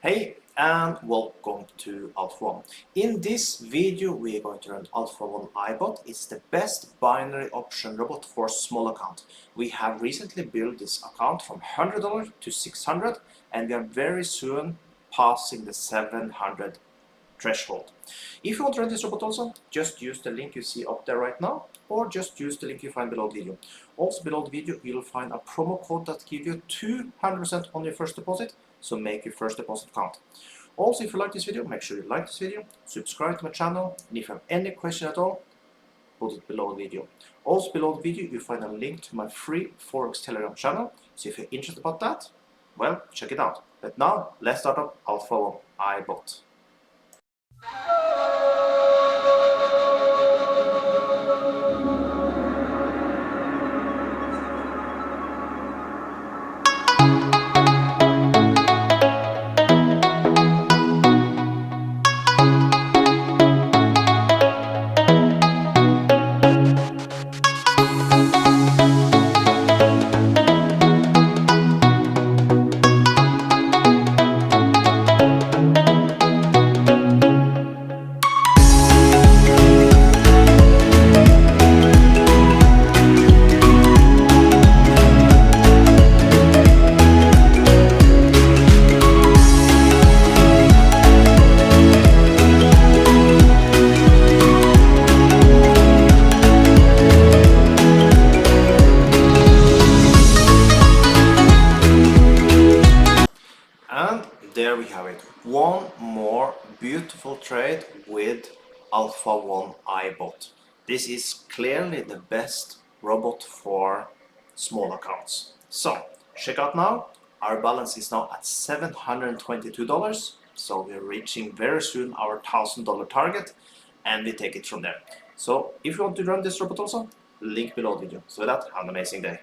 Hey and welcome to Alpha 1. In this video we are going to learn Alpha 1 iBot. It's the best binary option robot for small account. We have recently built this account from $100 to $600 and we are very soon passing the 700 threshold. If you want to run this robot also, just use the link you see up there right now, or just use the link you find below the video. Also below the video you'll find a promo code that gives you 200% on your first deposit, so make your first deposit count. Also, if you like this video, make sure you like this video, subscribe to my channel, and if you have any question at all, put it below the video. Also below the video you'll find a link to my free Forex Telegram channel, so if you're interested about that, well, check it out. But now, let's start up Alpha 1 iBot. And there we have it, one more beautiful trade with Alpha 1 iBot. This is clearly the best robot for small accounts. So check out now, our balance is now at $722, so we're reaching very soon our $1,000 target, and we take it from there. So if you want to run this robot also, link below the video. So with that, have an amazing day.